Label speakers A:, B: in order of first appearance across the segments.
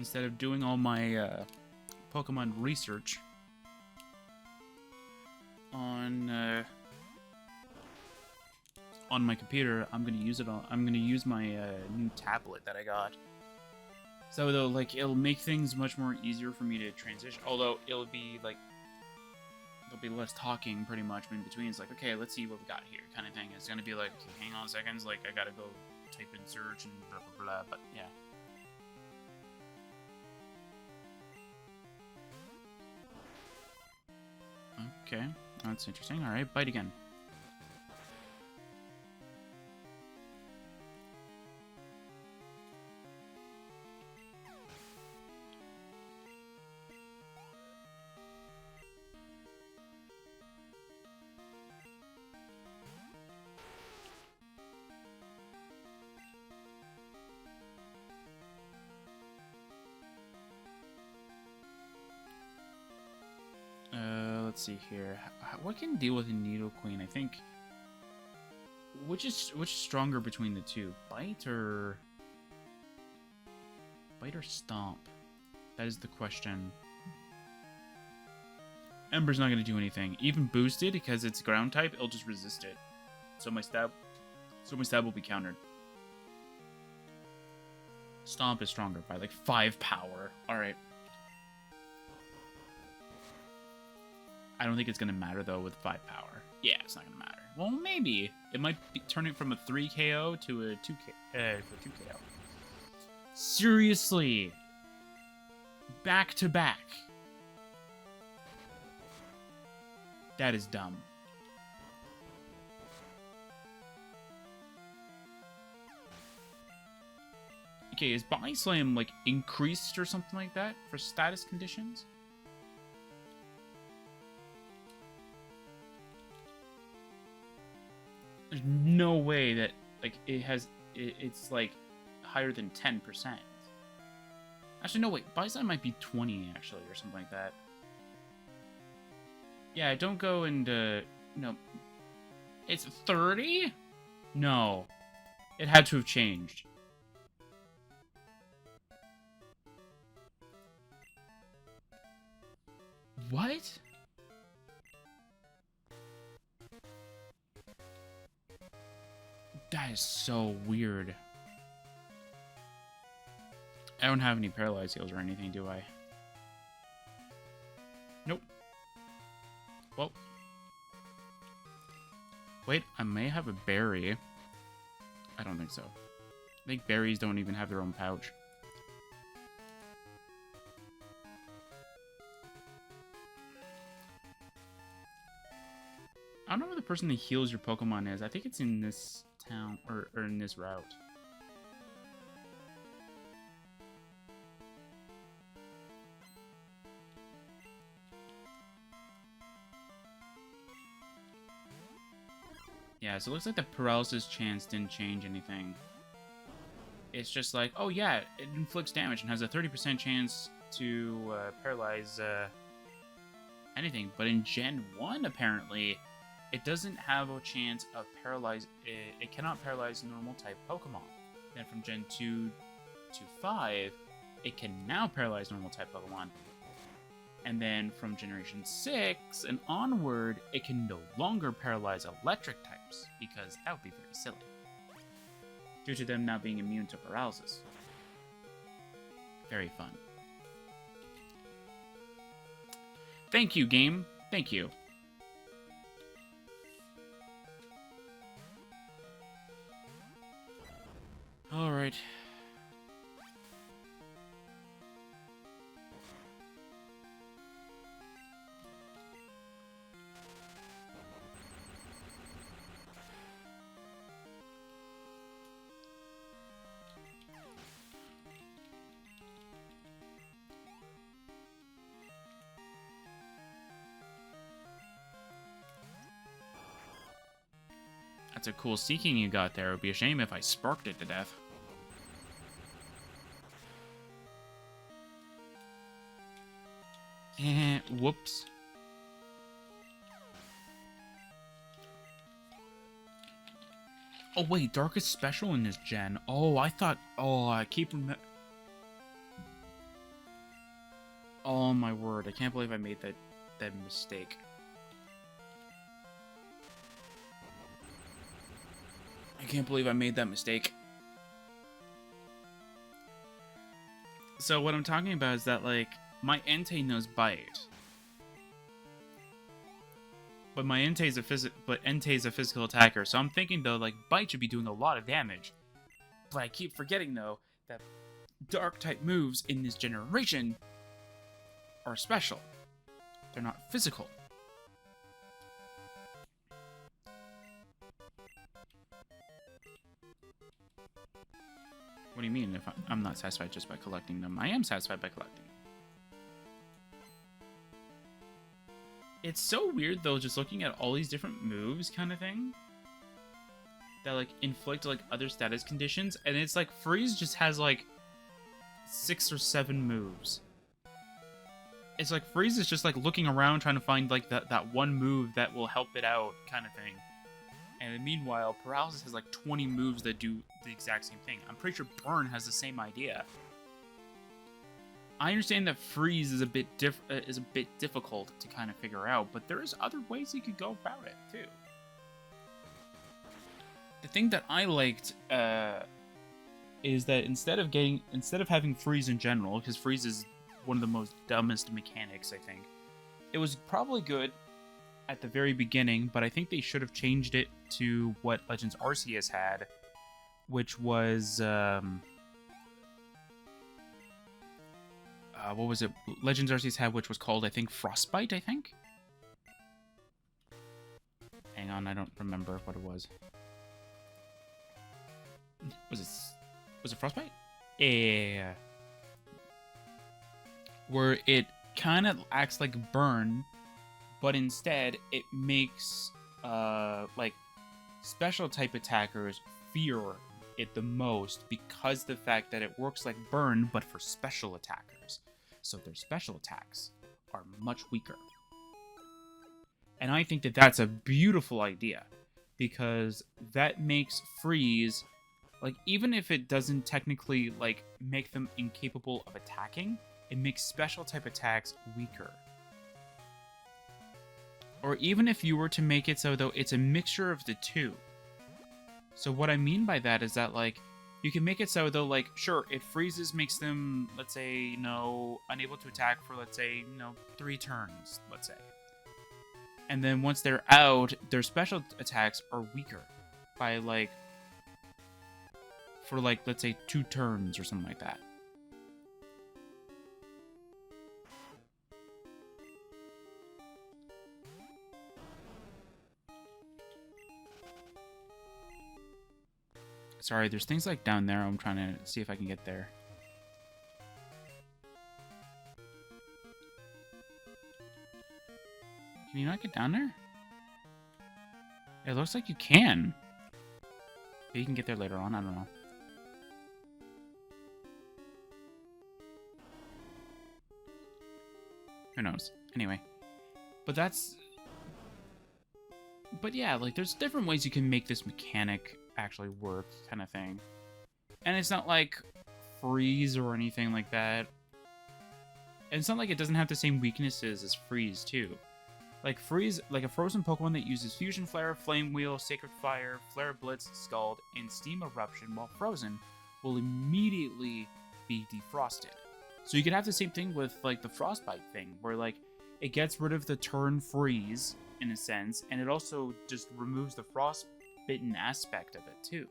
A: instead of doing all my Pokemon research on my computer, I'm gonna use my new tablet that I got. So though, like, it'll make things much more easier for me to transition. Although it'll be like there'll be less talking pretty much in between. It's like, okay, let's see what we got here, kind of thing. It's gonna be like, okay, hang on seconds, like I gotta go type in search and blah blah blah. But yeah. Okay, that's interesting. All right, bite again. Let's see here. What can deal with a Nidoqueen? I think. Which is stronger between the two? Bite or Stomp? That is the question. Ember's not going to do anything. Even boosted, because it's ground type, it'll just resist it. So my stab will be countered. Stomp is stronger by like 5 power. All right. I don't think it's going to matter, though, with 5 power. Yeah, it's not going to matter. Well, maybe. It might be turning from a 3 KO to a 2 KO. Seriously. Back to back. That is dumb. Okay, is Body Slam, like, increased or something like that for status conditions? There's no way that, like, it's, like, higher than 10%. Actually, no, wait. Body Slam might be 20, actually, or something like that. Yeah, don't go into... No. It's 30? No. It had to have changed. What? That is so weird. I don't have any paralyzed heals or anything, do I? Nope. Well. Wait, I may have a berry. I don't think so. I think berries don't even have their own pouch. I don't know where the person that heals your Pokemon is. I think it's in this town, or in this route. Yeah, so it looks like the paralysis chance didn't change anything. It's just like, oh yeah, it inflicts damage and has a 30% chance to paralyze anything. But in Gen 1, apparently, it doesn't have a chance of paralyze. It cannot paralyze normal type Pokemon. Then from Gen 2 to 5, it can now paralyze normal type Pokemon. And then from Generation 6 and onward, it can no longer paralyze electric types, because that would be very silly, due to them not being immune to paralysis. Very fun. Thank you, game. Thank you. All right. That's a cool Seeking you got there. It would be a shame if I sparked it to death. Whoops. Oh wait, Dark is special in this gen. Oh, I thought... Oh, I keep Oh my word, I can't believe I made that mistake. I can't believe I made that mistake. So what I'm talking about is that, like, my Entei knows Bite. But my Entei's Entei's a physical attacker, so I'm thinking, though, like, Bite should be doing a lot of damage. But I keep forgetting, though, that Dark-type moves in this generation are special. They're not physical. What do you mean if I'm not satisfied just by collecting them? I am satisfied by collecting. It's so weird, though, just looking at all these different moves kind of thing. That, like, inflict, like, other status conditions. And it's like, Freeze just has, like, 6 or 7 moves. It's like, Freeze is just, like, looking around trying to find, like, that one move that will help it out kind of thing. And meanwhile, Paralysis has, like, 20 moves that do the exact same thing. I'm pretty sure Burn has the same idea. I understand that Freeze is a bit difficult to kind of figure out, but there's other ways you could go about it, too. The thing that I liked is that instead of having Freeze in general, because Freeze is one of the most dumbest mechanics, I think, it was probably good at the very beginning, but I think they should have changed it to what Legends Arceus had, which was what was it? Legends Arceus had, which was called, I think, Frostbite, I think? Hang on, I don't remember what it was. Was it Frostbite? Yeah. Where it kind of acts like Burn, but instead it makes, like, special type attackers fear it the most because the fact that it works like Burn, but for special attackers. So their special attacks are much weaker. And I think that that's a beautiful idea, because that makes Freeze, like, even if it doesn't technically, like, make them incapable of attacking, it makes special type attacks weaker. Or even if you were to make it so, though, it's a mixture of the two. So what I mean by that is that, like, you can make it so, though, like, sure, if Freezes makes them, let's say, you know, unable to attack for, let's say, you know, 3 turns, let's say. And then once they're out, their special attacks are weaker by, like, for, like, let's say 2 turns or something like that. Sorry, there's things like down there. I'm trying to see if I can get there. Can you not get down there? It looks like you can. Maybe you can get there later on. I don't know. Who knows? Anyway. But that's... But yeah, like, there's different ways you can make this mechanic actually work, kind of thing. And it's not like Freeze or anything like that. And it's not like it doesn't have the same weaknesses as Freeze, too. Like, Freeze, like a frozen Pokemon that uses Fusion Flare, Flame Wheel, Sacred Fire, Flare Blitz, Scald, and Steam Eruption while frozen will immediately be defrosted. So you could have the same thing with, like, the Frostbite thing, where, like, it gets rid of the turn freeze, in a sense, and it also just removes the frostbitten aspect of it, too.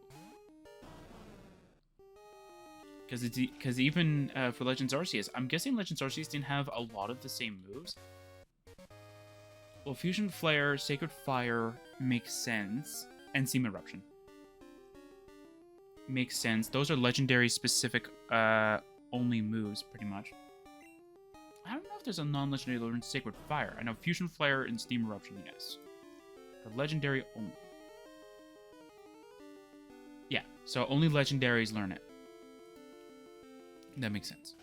A: Because even for Legends Arceus, I'm guessing Legends Arceus didn't have a lot of the same moves. Well, Fusion Flare, Sacred Fire makes sense, and Steam Eruption makes sense. Those are legendary specific only moves, pretty much. I don't know if there's a non-legendary learn Sacred Fire. I know Fusion Flare and Steam Eruption, yes. They're legendary only. Yeah, so only legendaries learn it. That makes sense.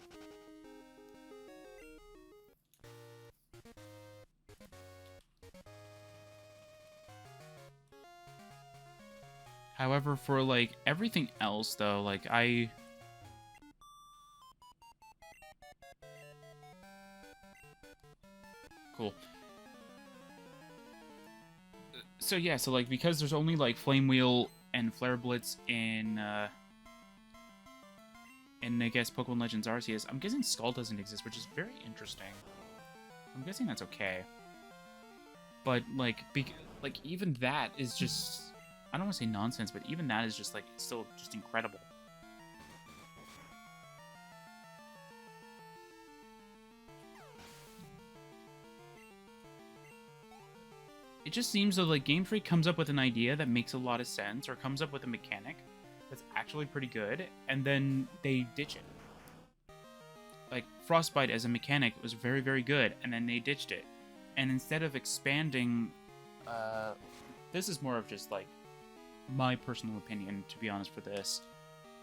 A: However, for, like, everything else, though, like, Cool. So yeah, so like because there's only like Flame Wheel and Flare Blitz in I guess Pokemon Legends Arceus, I'm guessing Skull doesn't exist, which is very interesting. I'm guessing that's okay. But like like even that is just, I don't want to say nonsense, but even that is just like still just incredible. It just seems that like Game Freak comes up with an idea that makes a lot of sense, or comes up with a mechanic that's actually pretty good, and then they ditch it. Like Frostbite as a mechanic was very, very good, and then they ditched it. And instead of expanding, this is more of just like my personal opinion, to be honest, for this.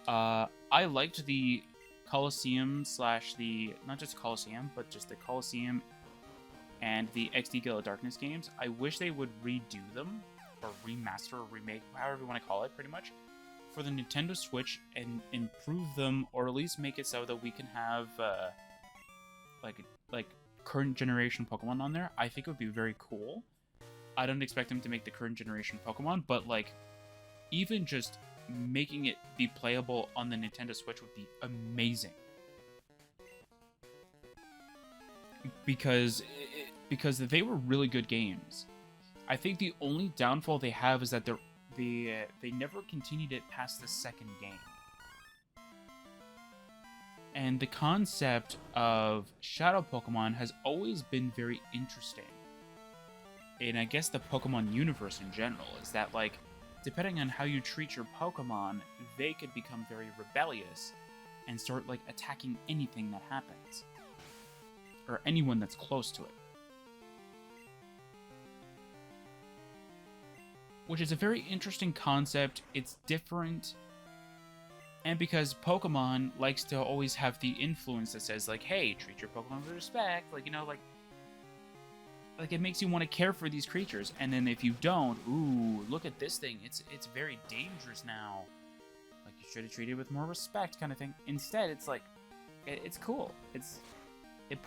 A: I liked the Colosseum slash the, not just Colosseum, but just the Colosseum and the XD Gale of Darkness games. I wish they would redo them, or remaster, or remake, however you want to call it, pretty much, for the Nintendo Switch, and improve them, or at least make it so that we can have like current generation Pokemon on there. I think it would be very cool. I don't expect them to make the current generation Pokemon, but like even just making it be playable on the Nintendo Switch would be amazing. Because they were really good games. I think the only downfall they have is that they never continued it past the second game. And the concept of Shadow Pokemon has always been very interesting. And I guess the Pokemon universe in general is that, like, depending on how you treat your Pokemon, they could become very rebellious and start, like, attacking anything that happens. Or anyone that's close to it. Which is a very interesting concept. It's different. And because Pokemon likes to always have the influence that says, like, hey, treat your Pokemon with respect. Like, you know, like it makes you want to care for these creatures. And then if you don't, ooh, look at this thing. It's very dangerous now. Like, you should have treated it with more respect, kind of thing. Instead, it's like, it's cool. It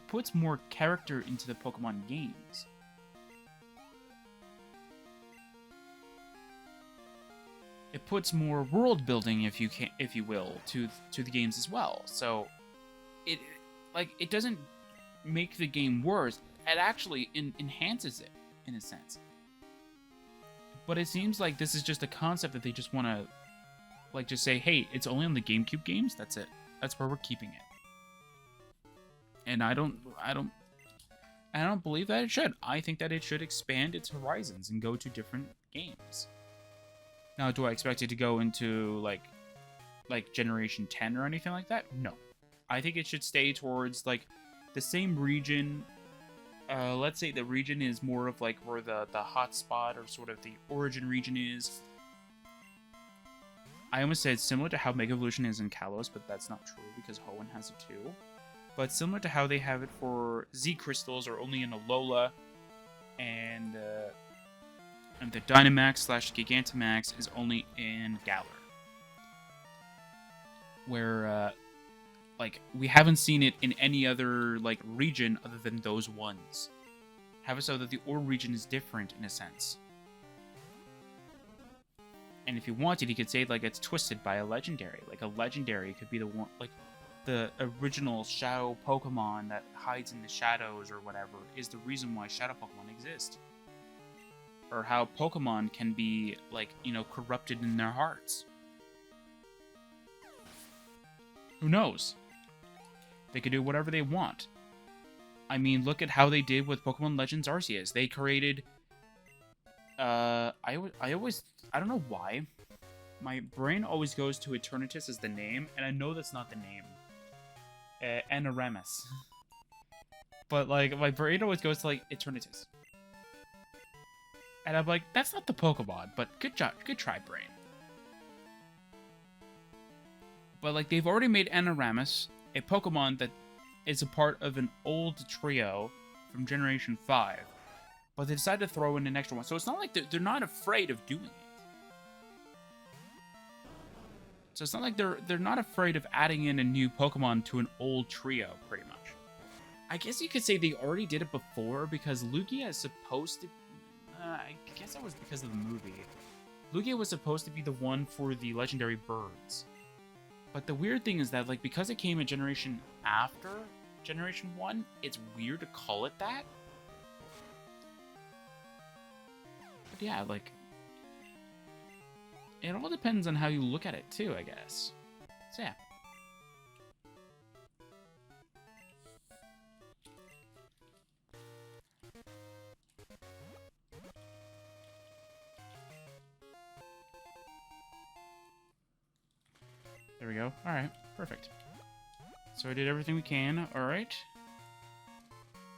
A: puts more character into the Pokemon games. It puts more world building, if you will, to the games as well. So it doesn't make the game worse. It actually enhances it in a sense. But it seems like this is just a concept that they just want to like just say, hey, it's only on the GameCube games. That's it. That's where we're keeping it. And I don't believe that it should. I think that it should expand its horizons and go to different games. Now, do I expect it to go into like Generation 10 or anything like that? No. I think it should stay towards like the same region. Let's say the region is more of like where the hot spot or sort of the origin region is. I almost said similar to how Mega Evolution is in Kalos, but that's not true because Hoenn has it too. But similar to how they have it for Z Crystals are only in Alola, and the Dynamax / Gigantamax is only in Galar. Where, like, we haven't seen it in any other, like, region other than those ones. Have it so that the Ore region is different, in a sense. And if you wanted, you could say, like, it's twisted by a Legendary. Like, a Legendary could be the one, like, the original Shadow Pokemon that hides in the shadows or whatever is the reason why Shadow Pokemon exist. Or how Pokemon can be, like, you know, corrupted in their hearts. Who knows? They could do whatever they want. I mean, look at how they did with Pokemon Legends Arceus. They created... I don't know why. My brain always goes to Eternatus as the name, and I know that's not the name. Anaremus. But, like, my brain always goes to, like, Eternatus. And I'm like, that's not the Pokemon, but good job, good try, brain. But, like, they've already made Anaremus a Pokemon that is a part of an old trio from Generation 5. But they decided to throw in an extra one. So it's not like they're not afraid of doing it. So it's not like they're not afraid of adding in a new Pokemon to an old trio, pretty much. I guess you could say they already did it before because Lugia is supposed to... I guess that was because of the movie. Lugia was supposed to be the one for the legendary birds. But the weird thing is that, like, because it came a generation after Generation 1, it's weird to call it that. But yeah, like... It all depends on how you look at it, too, I guess. So yeah. There we go. Alright, perfect. So I did everything we can. Alright.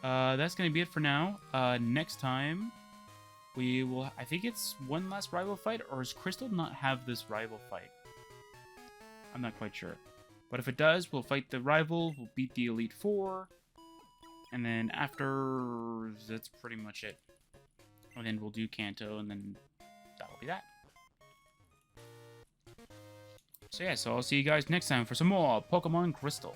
A: That's going to be it for now. Next time, we will... I think it's one last rival fight, or does Crystal not have this rival fight? I'm not quite sure. But if it does, we'll fight the rival, we'll beat the Elite Four, and then after... that's pretty much it. And then we'll do Kanto, and then that'll be that. So yeah, so I'll see you guys next time for some more Pokemon Crystal.